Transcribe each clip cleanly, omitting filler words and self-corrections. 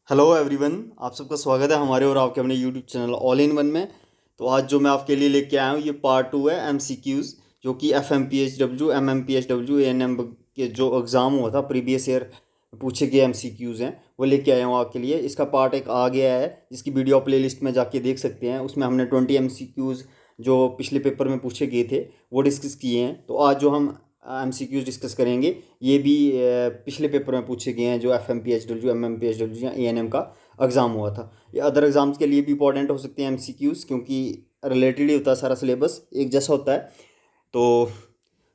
Hello everyone, आप सबका स्वागत है हमारे और आपके अपने YouTube channel all in one में। तो आज जो मैं आपके लिए लेके आया हूँ ये पार्ट 2 है एमसीक्यूज़, जो कि एफएमपीएचडब्ल्यू एमएमपीएचडब्ल्यू एएनएम के जो एग्ज़ाम हुआ था प्रीवियस ईयर पूछे गए एमसीक्यूज़ हैं वो लेके आया हूँ आपके लिए। इसका पार्ट एक आ गया है जिसकी वीडियो प्ले लिस्ट में जाके देख सकते हैं। उसमें हमने 20 एमसीक्यूज़ जो पिछले पेपर में पूछे गए थे वो डिस्कस किए हैं। तो आज जो हम एमसीक्यूज़ डिस्कस करेंगे ये भी पिछले पेपर में पूछे गए हैं जो एफएमपीएचडब्ल्यू एमएमपीएचडब्ल्यू या एएनएम का एग्ज़ाम हुआ था। ये अदर एग्ज़ाम्स के लिए भी इंपॉर्टेंट हो सकते हैं एमसीक्यूज़, क्योंकि रिलेटेड ही होता है, सारा सिलेबस एक जैसा होता है। तो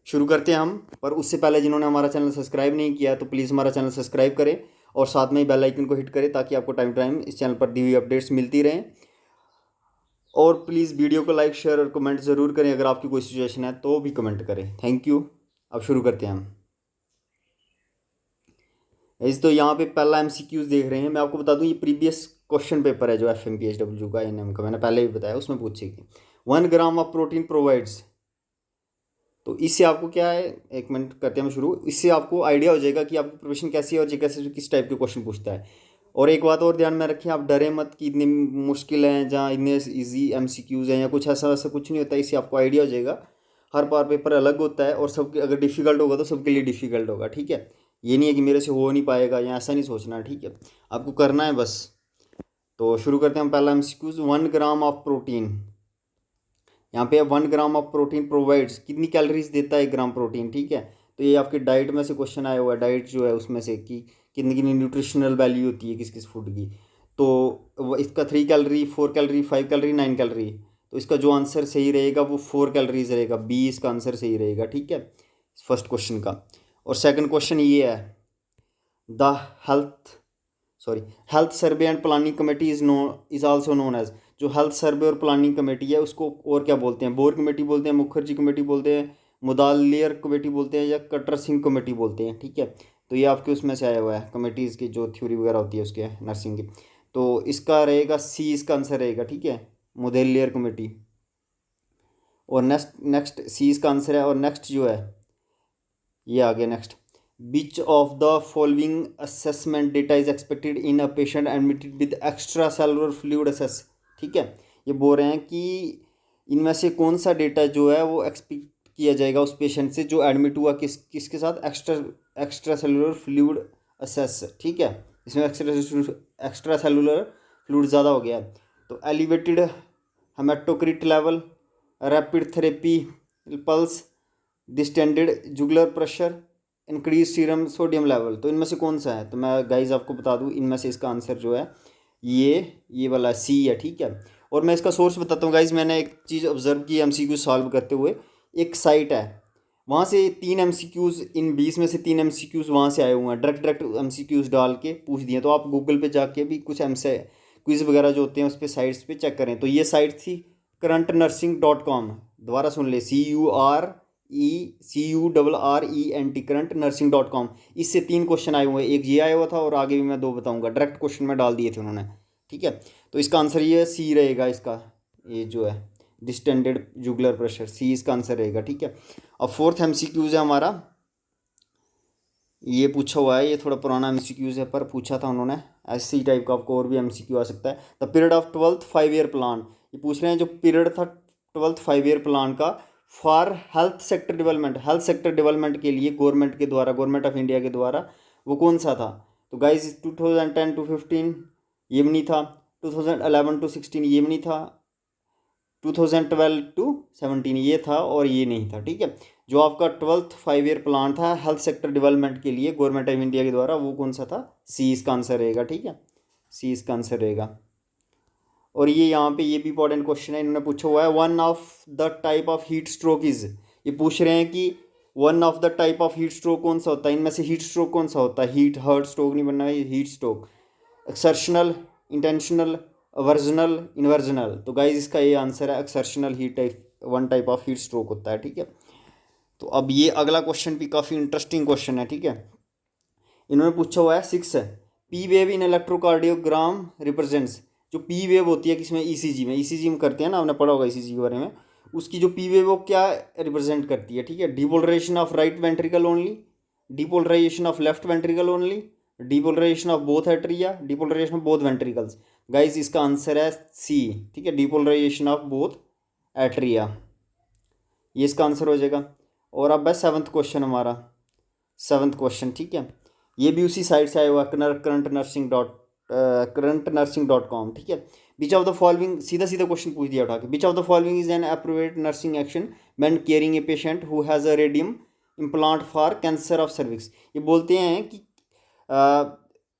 शुरू करते हैं हम। पर उससे पहले जिन्होंने हमारा चैनल सब्सक्राइब नहीं किया है तो प्लीज़ हमारा चैनल सब्सक्राइब करें और साथ में ही बेल आइकन को हिट करें ताकि आपको टाइम टाइम इस चैनल पर दी हुई अपडेट्स मिलती रहें। और प्लीज़ वीडियो को लाइक शेयर और कमेंट ज़रूर करें। अगर आपकी कोई सिचुएशन है तो भी कमेंट करें। Thank you. अब शुरू करते हैं हम। इस तो यहाँ पे पहला एमसीक्यूज देख रहे हैं। मैं आपको बता दूं ये प्रीवियस क्वेश्चन पेपर है जो एफएमपीएचडब्ल्यू का एएनएम का, मैंने पहले भी बताया, उसमें पूछेगी 1 ग्राम ऑफ प्रोटीन प्रोवाइड्स। तो इससे आपको क्या है, एक मिनट करते हैं हम शुरू। इससे आपको आइडिया हो जाएगा कि आपकी प्रोफेशन कैसी है और ये कैसे किस टाइप के क्वेश्चन पूछता है। और एक बात और ध्यान में रखें, आप डरे मत कि इतनी मुश्किल हैं जहाँ इतने इजी एमसीक्यूज हैं या कुछ ऐसा वैसा कुछ नहीं होता। इससे आपको आइडिया हो जाएगा। हर बार पेपर अलग होता है और सबके अगर डिफ़िकल्ट होगा तो सबके लिए डिफ़िकल्ट होगा, ठीक है। ये नहीं है कि मेरे से हो नहीं पाएगा या ऐसा नहीं सोचना, ठीक है। आपको करना है बस। तो शुरू करते हैं हम। पहला एमसीक्यूज 1 ग्राम ऑफ प्रोटीन। यहाँ पे 1 ग्राम ऑफ प्रोटीन प्रोवाइड्स, कितनी कैलोरीज देता है 1 ग्राम प्रोटीन, ठीक है। तो ये आपके डाइट में से क्वेश्चन आया हुआ है। डाइट जो है उसमें से कि कितनी कितनी न्यूट्रिशनल वैल्यू होती है किस किस फूड की। तो इसका 3 कैलोरी, 4 कैलोरी, 5 कैलोरी, 9 कैलोरी। तो इसका जो आंसर सही रहेगा वो 4 कैलोरीज रहेगा। बी इसका आंसर सही रहेगा, ठीक है, फर्स्ट क्वेश्चन का। और सेकंड क्वेश्चन ये है, the health sorry health survey and planning committee is also known as. जो हेल्थ सर्वे और प्लानिंग कमेटी है उसको और क्या बोलते हैं? बोर कमेटी बोलते हैं, मुखर्जी कमेटी बोलते हैं, मुदालियर कमेटी बोलते हैं, या कटर सिंह कमेटी बोलते हैं, ठीक है। तो ये आपके उसमें से आया हुआ है, कमेटीज़ की जो थ्योरी वगैरह होती है उसके नर्सिंग की। तो इसका रहेगा सी, इसका आंसर रहेगा, ठीक है, मुदालियर कमेटी। और नेक्स्ट नेक्स्ट सी इसका आंसर है। और नेक्स्ट जो है ये आ गया next, which of the following assessment data is expected in a patient admitted with extra cellular fluid assess, ठीक है। ये बोल रहे हैं कि इनमें से कौन सा डेटा जो है वो एक्सपेक्ट किया जाएगा उस पेशेंट से जो एडमिट हुआ किसके साथ, एक्स्ट्रा सेलुलर फ्लूइड असेस, ठीक है। इसमें एक्स्ट्रा सेलुलर फ्लूइड ज़्यादा हो गया है। तो elevated haematocrit level, rapid therapy pulse, distended jugular pressure, increase serum sodium level. तो इनमें से कौन सा है? तो मैं गाइज आपको बता दूं, इनमें से इसका आंसर जो है ये वाला सी है, ठीक है। और मैं इसका सोर्स बताता हूँ गाइज। मैंने एक चीज़ ऑब्जर्व की एमसीक्यू सॉल्व करते हुए। एक साइट है, वहाँ से 3 एमसीक्यूज़, इन 20 में से 3 एमसीक्यूज़ वहाँ से आए हुए हैं। डायरेक्ट एमसीक्यूज़ डाल के पूछ दिए। तो आप गूगल पे जाके भी कुछ एमसे क्विज़ वगैरह जो होते हैं उस पर साइट्स पे चेक करें। तो ये साइट थी करंटनर्सिंग.com। दोबारा सुन ले, CURENT, करंटनर्सिंग.com। इससे 3 क्वेश्चन आए हुए हैं। एक ये आया हुआ था और आगे भी मैं 2 बताऊंगा। डायरेक्ट क्वेश्चन में डाल दिए थे उन्होंने, ठीक है। तो इसका आंसर ये सी रहेगा। इसका ये जो है डिस्टेंडेड जुगुलर प्रेशर, सी इसका आंसर रहेगा, ठीक है। अब फोर्थ एमसीक्यूज है हमारा। ये पूछा हुआ है, ये थोड़ा पुराना एमसीक्यूज है पर पूछा था उन्होंने। ऐसी टाइप का आपको और भी एमसीक्यू आ सकता है। The period of 12th 5 year plan. ये पूछ रहे हैं जो पीरियड था 12th 5 ईयर प्लान का for health sector development, health sector development के लिए गवर्नमेंट के द्वारा, गवर्नमेंट ऑफ इंडिया के द्वारा वो कौन सा था? तो गाइज 2010 to 15 ये भी नहीं था, 2011 to 16 ये भी नहीं था, 2012 to 17 ये था, और ये नहीं था, ठीक है। जो आपका 12th 5 ईयर प्लान था हेल्थ सेक्टर डेवलपमेंट के लिए गवर्नमेंट ऑफ इंडिया के द्वारा, वो कौन सा था? सी इसका आंसर रहेगा, ठीक है, सी इसका आंसर रहेगा। और ये यहाँ पे ये भी इंपॉर्टेंट क्वेश्चन है, इन्होंने पूछा हुआ है one of the type of heat stroke is. ये पूछ रहे हैं कि one of the type of heat stroke कौन सा होता है? इनमें से हीट स्ट्रोक कौन सा होता है? हीट हर्ट स्ट्रोक नहीं बनना है, हीट स्ट्रोक। एक्सर्शनल, इंटेंशनल, वर्जनल, इन्वर्जनल। तो गाइज इसका ये आंसर है exertional heat type, one type of heat stroke होता है, ठीक है। तो अब ये अगला क्वेश्चन भी काफ़ी इंटरेस्टिंग क्वेश्चन है, ठीक है। इन्होंने पूछा हुआ है 6 है, P wave in electrocardiogram represents. जो पी वेव होती है किसमें? ईसीजी में करते हैं ना, आपने पढ़ा होगा ईसीजी के बारे में। उसकी जो पी वेव वो क्या रिप्रेजेंट करती है, ठीक है। Depolarisation of right ventricle only, depolarisation of left ventricle only, depolarisation of both atria, depolarisation of both ventricles. Guys इसका आंसर है सी, ठीक है, डिपोलराइजेशन ऑफ बोथ एट्रिया, ये इसका आंसर हो जाएगा। और अब है सेवन्थ क्वेश्चन हमारा, सेवन्थ क्वेश्चन, ठीक है, ये भी उसी साइट से आया हुआ current nursing.com, ठीक है। विच ऑफ द फॉलोइंग, सीधा सीधा क्वेश्चन पूछ दिया उठा के, which of the following is an appropriate nursing action when caring a patient who has a radium implant for cancer of cervix. ये बोलते हैं कि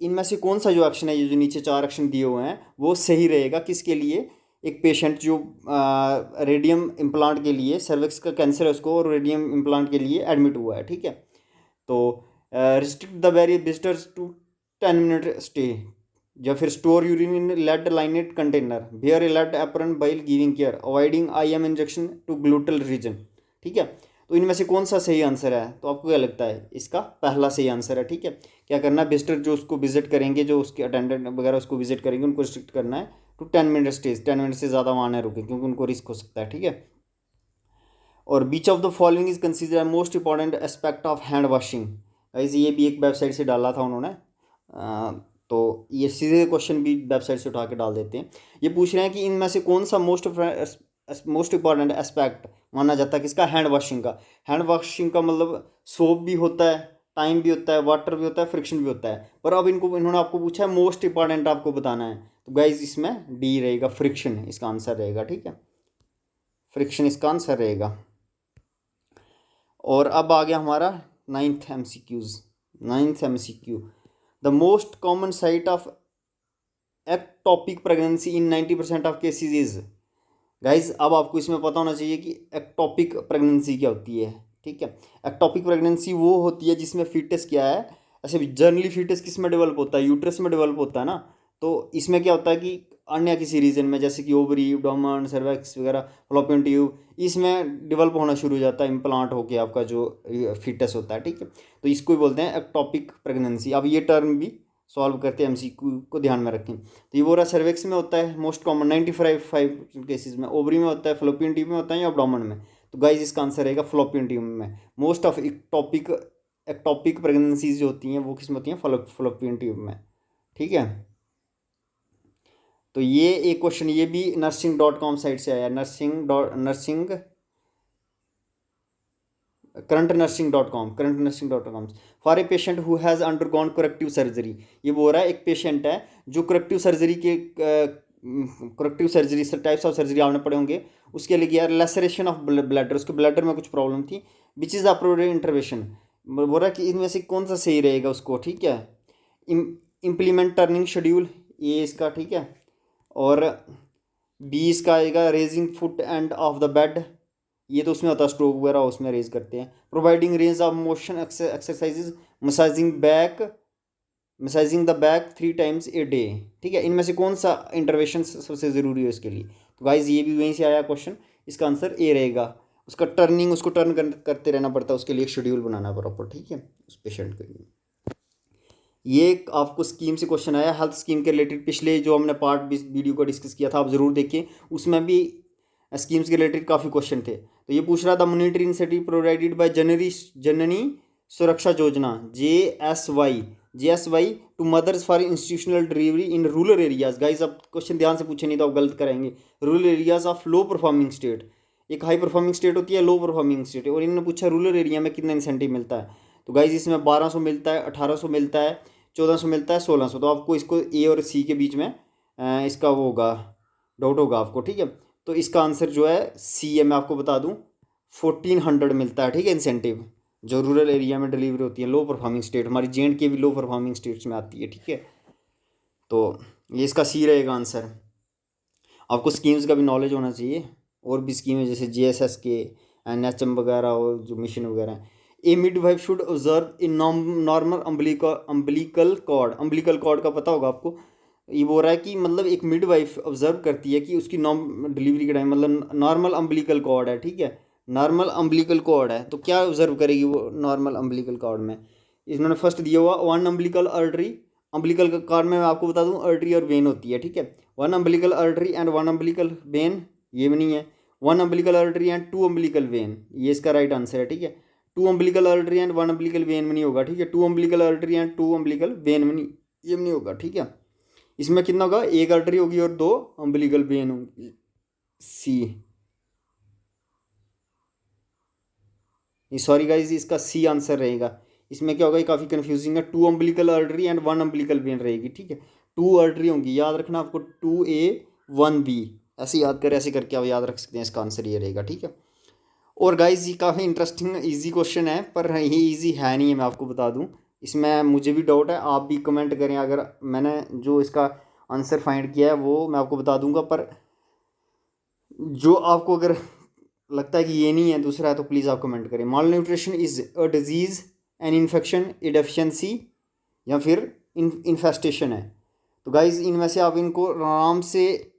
इनमें से कौन सा जो एक्शन है, ये जो नीचे 4 एक्शन दिए हुए हैं, वो सही रहेगा किसके लिए, एक पेशेंट जो रेडियम इम्प्लांट के लिए, सर्विक्स का कैंसर है उसको, और रेडियम इम्प्लांट के लिए एडमिट हुआ है, ठीक है। तो restrict the very visitors to 10 minute stay, या फिर store urine in lead lined container, where a lead apron while giving care, avoiding IM injection to gluteal region, ठीक है। तो इनमें से कौन सा सही आंसर है, तो आपको क्या लगता है, इसका पहला सही आंसर है, ठीक है। क्या करना है, विजिटर जो उसको विजिट करेंगे, जो उसके अटेंडेंट वगैरह उसको विजिट करेंगे, उनको रिस्ट्रिक्ट करना है टू 10 मिनट स्टेज, 10 मिनट से ज़्यादा वहाँ ना रुके, क्योंकि उनको रिस्क हो सकता है, ठीक है। और which of the following is consider most important aspect of hand washing. ऐसे ये भी एक वेबसाइट से डाला था उन्होंने, तो ये सीधे क्वेश्चन भी वेबसाइट से उठा के डाल देते हैं। ये पूछ रहे हैं कि इनमें से कौन सा मोस्ट इंपॉर्टेंट एस्पेक्ट माना जाता है किसका, हैंड वॉशिंग का। हैंड वॉशिंग का मतलब सोप भी होता है, टाइम भी होता है, वाटर भी होता है, फ्रिक्शन भी होता है, पर अब इन्होंने आपको पूछा है मोस्ट इंपॉर्टेंट आपको बताना है, तो गाइज इसमें डी रहेगा, फ्रिक्शन इसका आंसर रहेगा, ठीक है, फ्रिक्शन इसका आंसर रहेगा। और अब आ गया हमारा ninth MCQ, the most common site of ectopic pregnancy in 90% of cases is. Guys अब आपको इसमें पता होना चाहिए कि एक्टोपिक प्रेगनेंसी क्या होती है, ठीक है। एक्टोपिक प्रेगनेंसी वो होती है जिसमें फीटस क्या है, ऐसे जनरली फीटस किस में डेवलप होता है, यूट्रस में डेवलप होता है ना, तो इसमें क्या होता है कि अन्य किसी रीजन में, जैसे कि ओवरी, एब्डोमेन, सर्वेक्स वगैरह, फलोपियन ट्यूब, इसमें डेवलप होना शुरू हो जाता है, इम्प्लांट होके आपका जो फीटस होता है, ठीक है। तो इसको ही बोलते हैं एक्टोपिक प्रेगनेंसी। अब ये टर्म भी सॉल्व करते हैं, MCQ को ध्यान में रखें। तो ये बोरा सर्वेक्स में होता है मोस्ट कॉमन 95 केसेज में, ओवरी में होता है, फ्लोपियन ट्यूब में होता है, या एब्डोमेन में। तो गाइज इसका आंसर रहेगा फ्लोपियन ट्यूब में। मोस्ट ऑफ एक्टोपिक प्रेगनेंसीज जो होती हैं वो किस में होती हैं, फ्लोपियन ट्यूब में, ठीक है। तो ये एक क्वेश्चन ये भी nursing.com साइट से आया, current nursing.com for a patient who has undergone corrective surgery. ये बोल रहा है एक पेशेंट है जो corrective surgery types of surgery आपने पढ़े होंगे, उसके लिए किया लेसरेशन ऑफ ब्लैडर, उसके ब्लैडर में कुछ प्रॉब्लम थी, विच इज़ अप्रोप्रिएट इंटरवेंशन। बोल रहा है कि इनमें से कौन सा सही रहेगा उसको, ठीक है। इम्प्लीमेंट टर्निंग शेड्यूल, ये इसका, ठीक है। और बी इसका आएगा raising foot end of the bed, ये तो उसमें होता है स्ट्रोक वगैरह उसमें रेज करते हैं। Providing range of motion exercises, massaging the back 3 times a day, ठीक है। इनमें से कौन सा इंटरवेंशन सबसे ज़रूरी है इसके लिए, तो गाइज ये भी वहीं से आया क्वेश्चन, इसका आंसर ए रहेगा। उसको टर्न करते रहना पड़ता है, उसके लिए एक शेड्यूल बनाना प्रॉपर, ठीक है, उस पेशेंट के लिए। ये आपको स्कीम से क्वेश्चन आया, हेल्थ स्कीम के रिलेटेड, पिछले जो हमने पार्ट वीडियो को डिस्कस किया था आप ज़रूर देखें, उसमें भी स्कीम्स के रिलेटेड काफ़ी क्वेश्चन थे। तो ये पूछ रहा था monetary incentive provided by Janani Suraksha Yojana JSY to mothers for institutional delivery in rural areas. Guys अब क्वेश्चन ध्यान से पूछे नहीं तो आप गलत करेंगे। Rural areas of low performing state, एक हाई परफॉर्मिंग स्टेट होती है, लो परफॉर्मिंग स्टेट, और इन्होंने पूछा रूरल एरिया में कितना इंसेंटिव मिलता है। तो गाइज इसमें 1200 मिलता है, 1800 मिलता है, 1400 मिलता है, 1600। तो आपको इसको ए और सी के बीच में इसका वो होगा, डाउट होगा आपको, ठीक है। तो इसका आंसर जो है सी है, मैं आपको बता दूं 1400 मिलता है, ठीक है, इंसेंटिव, जो रूरल एरिया में डिलीवरी होती है, लो परफॉर्मिंग स्टेट, हमारी J&K भी लो परफॉर्मिंग स्टेट्स में आती है, ठीक है। तो ये इसका सी रहेगा आंसर। आपको स्कीम्स का भी नॉलेज होना चाहिए, और भी स्कीम है जैसे JSSK, NHM वगैरह, और जो मिशन वगैरह है। A midwife should observe in normal umbilical cord का पता होगा आपको। ये बोल रहा है कि मतलब एक मिडवाइफ ऑब्जर्व करती है कि उसकी डिलीवरी के टाइम मतलब नॉर्मल अम्बिलिकल कॉर्ड है, ठीक है, नॉर्मल अम्बिलिकल कॉर्ड है, तो क्या ऑब्जर्व करेगी वो नॉर्मल अम्बिलिकल कॉर्ड में। इन्होंने फर्स्ट दिया हुआ 1 अम्बिलिकल आर्टरी, अम्बिलिकल कॉर्ड में मैं आपको बता दूं आर्टरी और वेन होती है, ठीक है। 1 umbilical artery and 1 umbilical when, ये भी नहीं है। 1 umbilical artery and 2 umbilical when, ये इसका राइट आंसर है, ठीक है। 2 umbilical artery and 1 umbilical when में नहीं होगा, ठीक है। 2 umbilical artery and 2 umbilical when में नहीं, ये नहीं होगा, ठीक है। इसमें कितना होगा, एक आर्टरी होगी और 2 अम्बिलिकल वेन होगी, सी, सॉरी गाइज, इसका सी आंसर रहेगा। इसमें क्या होगा, ये काफ़ी कंफ्यूजिंग है। 2 umbilical artery and 1 umbilical when रहेगी, ठीक है। 2 आर्टरी होंगी, याद रखना आपको, 2A 1B, ऐसे याद करें, ऐसे करके आप याद रख सकते हैं, इसका आंसर ये रहेगा, ठीक है। और गाइज ये काफ़ी इंटरेस्टिंग इजी क्वेश्चन है, पर ये इजी है नहीं है, मैं आपको बता दूं। इसमें मुझे भी डाउट है, आप भी कमेंट करें, अगर मैंने जो इसका आंसर फाइंड किया है वो मैं आपको बता दूंगा, पर जो आपको अगर लगता है कि ये नहीं है, दूसरा है, तो प्लीज़ आप कमेंट करें। Malnutrition is a disease, an infection, a deficiency, या फिर इन्फेस्टेशन है। तो गाइज इनमें से आप इनको आराम से,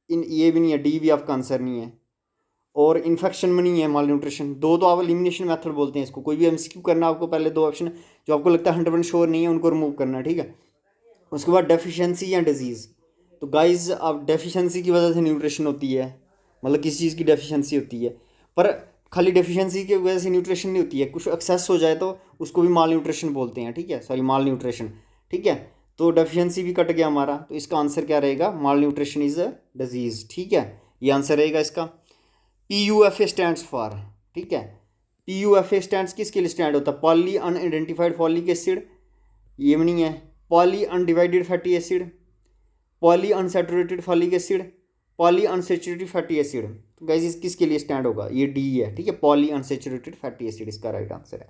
इन ये भी नहीं है, डी भी आपका आंसर नहीं है, और इन्फेक्शन में नहीं है माल न्यूट्रिशन। दो तो आप एलिमिनेशन मेथड बोलते हैं इसको। कोई भी एमसीक्यू करना, आपको पहले 2 ऑप्शन जो आपको लगता है 100% श्योर नहीं है, उनको रिमूव करना, ठीक है। उसके बाद डेफिशिएंसी या डिजीज़। तो गाइज अब डेफिशिएंसी की वजह से न्यूट्रिशन होती है, मतलब किसी चीज़ की डेफिशिएंसी होती है, पर खाली डेफिशिएंसी की वजह से न्यूट्रिशन नहीं होती है, कुछ एक्सेस हो जाए तो उसको भी माल न्यूट्रिशन बोलते हैं, ठीक है, सॉरी माल न्यूट्रिशन, ठीक है। तो डेफिशिएंसी भी कट गया हमारा, तो इसका आंसर क्या रहेगा, माल न्यूट्रिशन इज़ अ डिजीज़, ठीक है, ये आंसर रहेगा इसका। PUFA स्टैंड्स फॉर, ठीक है। PUFA स्टैंड्स किसके लिए स्टैंड होता है, पॉली अनआइडेंटिफाइड फॉलिक एसिड, ये भी नहीं है। Poly undivided fatty acid, poly unsaturated folic acid, poly unsaturated fatty acid. तो गाइस इस किसके लिए स्टैंड होगा, ये डी है, ठीक है, पॉली अनसैचुरेटेड फैटी एसिड इसका राइट आंसर है।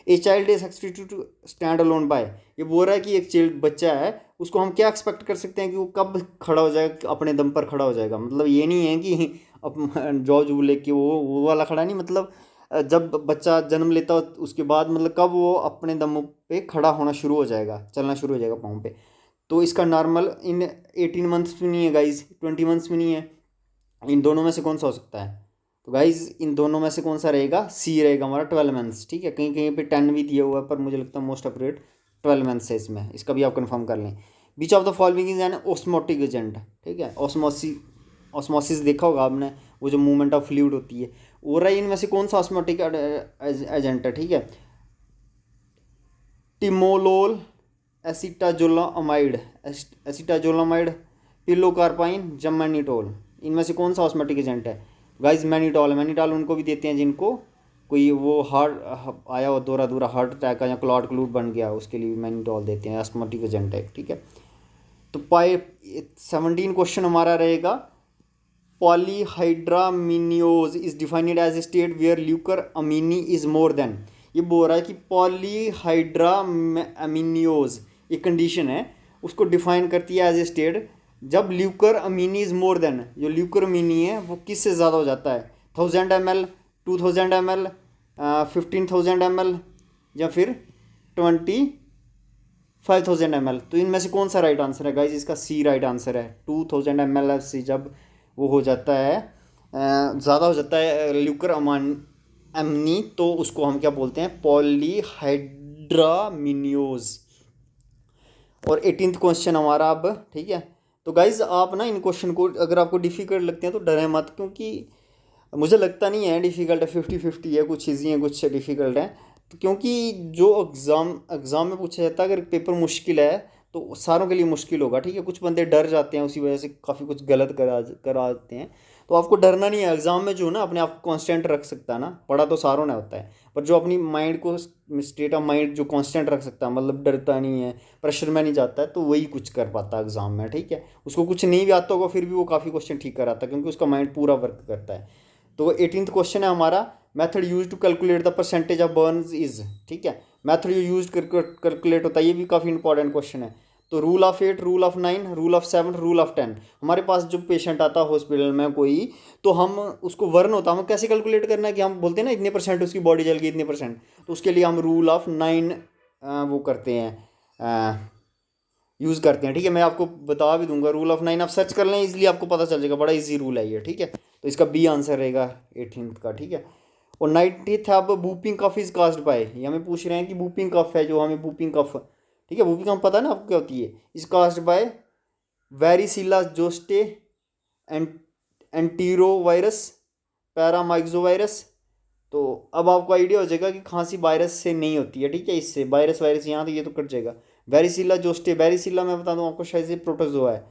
A child is expected to stand alone by, ये बोल रहा है कि एक चाइल्ड बच्चा है, उसको हम क्या एक्सपेक्ट कर सकते हैं कि वो कब खड़ा हो जाएगा, अपने दम पर खड़ा हो जाएगा। मतलब ये नहीं है कि अब जॉब जूब लेके वो वाला खड़ा नहीं, मतलब जब बच्चा जन्म लेता हो उसके बाद मतलब कब वो अपने दम पे खड़ा होना शुरू हो जाएगा, चलना शुरू हो जाएगा पाँव पे। तो इसका नॉर्मल इन 18 मंथ्स में नहीं है गाइज, 20 मंथ्स में नहीं है, इन दोनों में से कौन सा हो सकता है। तो गाइज इन दोनों में से कौन सा रहेगा, सी रहेगा हमारा 12 मंथ्स, ठीक है। कहीं कहीं पे 10 भी दिया हुआ है, पर मुझे लगता है मोस्ट अप्रोप्रिएट 12 मंथ्स है इसमें, इसका भी आप कंफर्म कर लें। Which of the following is an osmotic agent, ठीक है। ऑस्मोसिस देखा होगा आपने, वो जो मूवमेंट ऑफ फ्लूइड होती है, हो रहा है, इनमें से कौन सा ऑस्मोटिक एजेंट है, ठीक है। टिमोलोल, एसिटाजोलामाइड, एसिटाजोलामाइड, पिलोकार्पाइन, जमैनिटोल, इनमें से कौन सा ऑस्मेटिक एजेंट है। गाइज मैनिटॉल, मैनिटॉल उनको भी देते हैं जिनको कोई वो हार्ट आया हो, दूरा दूरा हार्ट अटैक का, या क्लॉट क्लूट बन गया, उसके लिए मैनिटॉल देते हैं, ऑस्मेटिक एजेंट है, ठीक है। तो 17 क्वेश्चन हमारा रहेगा, polyhydramnios is defined as a state where liquor amnii is more than, ये बोल रहा है कि पॉलीहाइड्रामिनियोज एक कंडीशन है, उसको डिफाइन करती है एज ए स्टेट जब ल्यूकर अमीनी इज मोर देन, जो ल्यूकर अमीनी है वो किससे ज़्यादा हो जाता है, 1000 ml, 2000 ml, 15,000 ml, या फिर 25,000 ml। तो इनमें से कौन सा राइट आंसर है गाइज, इसका सी राइट आंसर है। 2000 ml से जब वो हो जाता है, ज़्यादा हो जाता है ल्यूकर अमनी, तो उसको हम क्या बोलते हैं, पॉलीहाइड्रामिनियोज। और 18th क्वेश्चन हमारा अब, ठीक है। तो गाइज आप ना इन क्वेश्चन को अगर आपको डिफ़िकल्ट लगते हैं तो डरें मत, क्योंकि मुझे लगता नहीं है डिफ़िकल्ट है, 50-50 है, कुछ ईजी है कुछ डिफ़िकल्ट है। तो क्योंकि जो एग्ज़ाम में पूछा जाता है, अगर पेपर मुश्किल है तो सारों के लिए मुश्किल होगा, ठीक है। कुछ बंदे डर जाते हैं, उसी वजह से काफ़ी कुछ गलत कराते हैं। तो आपको डरना नहीं है, एग्ज़ाम में जो ना अपने आप को कॉन्स्टेंट रख सकता है ना, पढ़ा तो सारों ने होता है, पर जो अपनी माइंड को स्टेट ऑफ माइंड जो कांस्टेंट रख सकता है, मतलब डरता नहीं है, प्रेशर में नहीं जाता है, तो वही कुछ कर पाता है एग्जाम में, ठीक है। उसको कुछ नहीं भी आता होगा फिर भी वो काफ़ी क्वेश्चन ठीक कराता है, क्योंकि उसका माइंड पूरा वर्क करता है। तो 18th क्वेश्चन है हमारा, method use to calculate the percentage of burns is, ठीक है। मेथड यूज कैलकुलेट होता है, ये भी काफ़ी इंपॉर्टेंट क्वेश्चन है। तो rule of 8, rule of 9, rule of 7, rule of 10, हमारे पास जो पेशेंट आता है हॉस्पिटल में कोई, तो हम उसको वर्न होता है, हम कैसे कैलकुलेट करना है कि हम बोलते हैं ना इतने परसेंट उसकी बॉडी जल गई, इतने परसेंट, तो उसके लिए हम रूल ऑफ 9 वो करते हैं, यूज़ करते हैं, ठीक है। मैं आपको बता भी दूंगा, रूल ऑफ 9 आप सर्च कर लें, इजीली आपको पता चल जाएगा, बड़ा इजी रूल है ये, ठीक है। तो इसका बी आंसर रहेगा 18th का, ठीक है। और 90th अब बूपिंग कफ इज कास्ड बाय, ये हमें पूछ रहे हैं कि बूपिंग कफ है जो हमें बूपिंग कफ, ठीक है, बूपिंग कफ पता है ना आपको क्या होती है, is caused by varicella zoster, enterovirus, paramyxovirus, तो अब आपको आइडिया हो जाएगा कि खांसी वायरस से नहीं होती है, ठीक है। इससे वायरस यहाँ तो ये तो कट जाएगा। वेरिसिला जोस्टे, वेरिसिला मैं बता दूँ आपको शायद से प्रोटोजोआ है।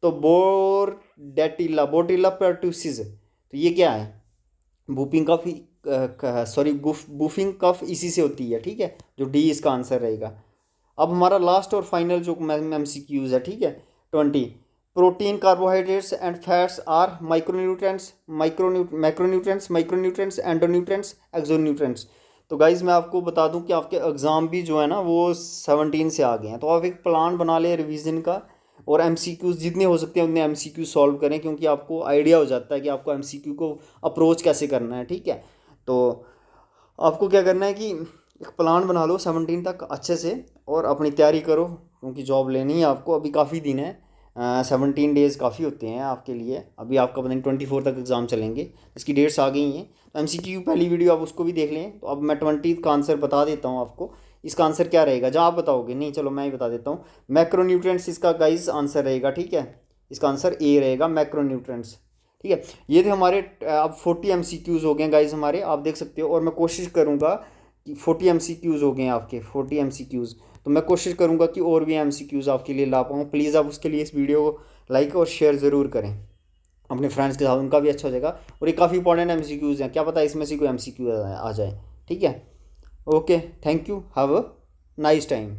तो बोर्डेटिला, बोटिला पर्टूसिस, तो ये क्या है, बूपिंग कफ, सॉरी बूफिंग कफ इसी से होती है, ठीक है। जो डी इसका आंसर रहेगा। अब हमारा लास्ट और फाइनल जो MCQs है, ठीक है, 20। Protein, carbohydrates and fats are micronutrients, micronutrients, endonutrients, exonutrients. तो गाइज मैं आपको बता दूं कि आपके एग्ज़ाम भी जो है ना वो 17 से आ गए हैं, तो आप एक प्लान बना लें रिवीजन का, और MCQs जितने हो सकते हैं उतने MCQ सॉल्व करें, क्योंकि आपको आइडिया हो जाता है कि आपको MCQ को अप्रोच कैसे करना है, ठीक है। तो आपको क्या करना है कि एक प्लान बना लो 17 तक अच्छे से, और अपनी तैयारी करो, क्योंकि जॉब लेनी है आपको। अभी काफ़ी दिन है, 17 डेज़ काफ़ी होते हैं आपके लिए। अभी आपका पता नहीं 24 तक एग्ज़ाम चलेंगे, इसकी डेट्स आ गई हैं। तो MCQ पहली वीडियो आप उसको भी देख लें। तो अब मैं 20 का आंसर बता देता हूँ आपको। इसका आंसर क्या रहेगा, जहाँ आप बताओगे, नहीं चलो मैं ही बता देता हूँ। मैक्रोन्यूट्रेंट्स इसका गाइस आंसर रहेगा, ठीक है। इसका आंसर ए रहेगा, मैक्रोन्यूट्रेंट्स, ठीक है। ये थे हमारे अब 40 MCQs हो गए गाइस हमारे, आप देख सकते हो। और मैं कोशिश करूँगा कि 40 MCQs हो गए हैं आपके, 40 MCQs। तो मैं कोशिश करूँगा कि और भी MCQs आपके लिए ला पाऊँ। प्लीज़ आप उसके लिए इस वीडियो को लाइक और शेयर ज़रूर करें अपने फ्रेंड्स के साथ, उनका भी अच्छा हो जाएगा। और ये काफ़ी इंपॉर्टेंट MCQs हैं, क्या पता इसमें से कोई MCQ आ जाए, ठीक है। Okay, thank you, have a nice time.